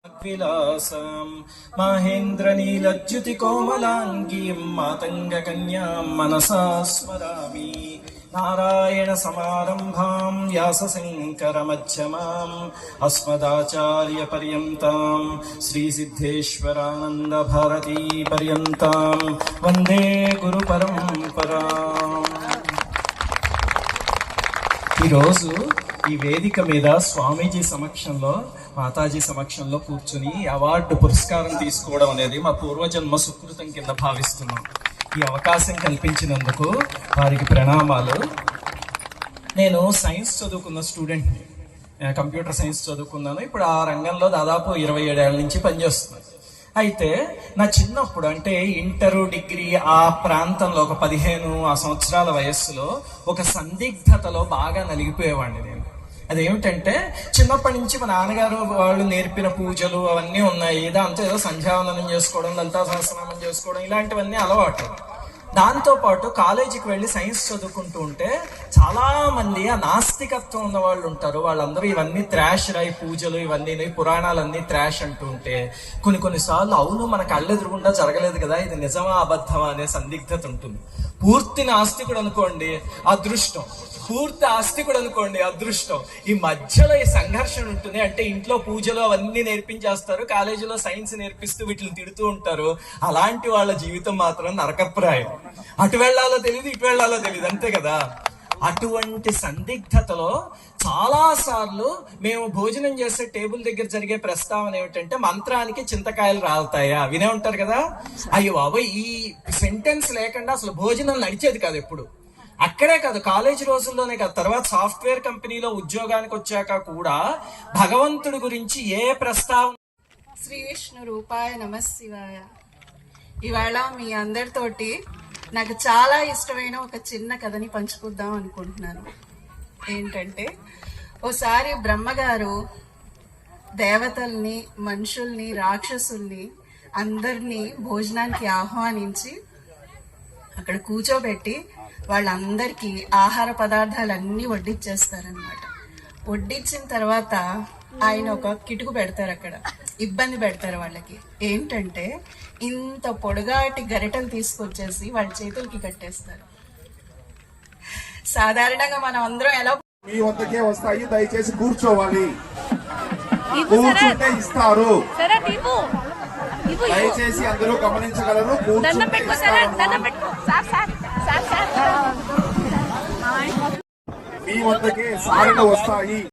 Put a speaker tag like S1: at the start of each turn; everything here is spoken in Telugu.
S1: విలాసం మహేంద్రనీలజ్యుతికోమలాంగీం మాతంగకన్యాం మనసా స్మరామి. నారాయణ సమారంభాం వ్యాసశంకరమధ్యమాం అస్మదాచార్య పర్యంతాం శ్రీసిద్ధేశ్వరానంద భారతీ పర్యంతాం వందే గురు పరంపరాం. ఈరోజు ఈ వేదిక మీద స్వామీజీ సమక్షంలో, మాతాజీ సమక్షంలో కూర్చుని అవార్డు పురస్కారం తీసుకోవడం అనేది మా పూర్వజన్మ సుకృతం కింద భావిస్తున్నాం. ఈ అవకాశం కల్పించినందుకు వారికి ప్రణామాలు. నేను సైన్స్ చదువుకున్న స్టూడెంట్ని, కంప్యూటర్ సైన్స్ చదువుకున్నాను. ఇప్పుడు ఆ రంగంలో దాదాపు 27 ఏళ్ల నుంచి పనిచేస్తున్నాను. అయితే నా చిన్నప్పుడు, అంటే ఇంటరు డిగ్రీ ఆ ప్రాంతంలో, ఒక 15 ఆ సంవత్సరాల వయస్సులో ఒక సందిగ్ధతలో బాగా నలిగిపోయేవాడిని నేను. అదేమిటంటే, చిన్నప్పటి నుంచి మా నాన్నగారు వాళ్ళు నేర్పిన పూజలు అవన్నీ ఉన్నాయి. దాంతో ఏదో సంధ్యావందనం చేసుకోవడం, లలితా సహస్రనామం చేసుకోవడం, ఇలాంటివన్నీ అలవాటు. దాంతోపాటు కాలేజీకి వెళ్ళి సైన్స్ చదువుకుంటూ ఉంటే చాలా మంది ఆ నాస్తికత్వం ఉన్న వాళ్ళు ఉంటారు. వాళ్ళందరూ ఇవన్నీ త్రాష్ రాయి పూజలు, ఇవన్నీ పురాణాలన్నీ త్రాష్ అంటూ ఉంటే కొన్నిసార్లు అవును, మన కళ్ళెదురుగుండా జరగలేదు కదా, ఇది నిజమా అబద్ధమా అనే సందిగ్ధత ఉంటుంది. పూర్తి నాస్తికుడు అనుకోండి అదృష్టం, పూర్తి ఆస్తికుడు అనుకోండి అదృష్టం. ఈ మధ్యలో ఈ సంఘర్షణ ఉంటుంది. అంటే ఇంట్లో పూజలు అవన్నీ నేర్పించేస్తారు, కాలేజీలో సైన్స్ నేర్పిస్తూ వీటిని తిడుతూ ఉంటారు. అలాంటి వాళ్ళ జీవితం మాత్రం నరకప్రాయం. అటు వెళ్లాలో తెలియదు, ఇటు వెళ్లాలో తెలియదు, అంతే కదా. అటువంటి సందిగ్ధతలో చాలా సార్లు మేము భోజనం చేసే టేబుల్ దగ్గర జరిగే ప్రస్తావన ఏమిటంటే, మంత్రానికి చింతకాయలు రాలుతాయా వినే ఉంటారు కదా. అయ్యో బాబోయ్, ఈ సెంటెన్స్ లేకుండా అసలు భోజనం నడిచేది కాదు ఎప్పుడు. అక్కడే కాదు, కాలేజీ రోజుల్లోనే కాదు, తర్వాత సాఫ్ట్వేర్ కంపెనీలో ఉద్యోగానికి వచ్చాక కూడా భగవంతుడి గురించి ఏ ప్రస్తావన.
S2: శ్రీ విష్ణు రూపాయ నమః శివాయ. ఇవాళ మీ అందరితోటి నాకు చాలా ఇష్టమైన ఒక చిన్న కథని పంచుకుందాం అనుకుంటున్నాను. ఏంటంటే, ఓసారి బ్రహ్మగారు దేవతల్ని, మనుషుల్ని, రాక్షసుల్ని అందరినీ భోజనానికి ఆహ్వానించి అక్కడ కూర్చోబెట్టి వాళ్ళందరికీ ఆహార పదార్థాలన్నీ వడ్డిచ్చేస్తారనమాట. వడ్డించిన తర్వాత ఆయన ఒక కిటుకు పెడతారు, అక్కడ ఇబ్బంది పెడతారు వాళ్ళకి. ఏంటంటే, ఇంత పొడుగాటి గరిటలు తీసుకొచ్చేసి వాళ్ళ చేతులకి కట్టేస్తారు. సాధారణంగా మనం అందరం ఎలా
S3: మీ వద్దకే వస్తాయి, దయచేసి కూర్చోవాలి, కూర్చుంటే ఇస్తారు. దయచేసి అందరూ గమనించగలరు, కూర్చుంటే ఇస్తారు. మీ వద్దకే సారణ వస్తాయి.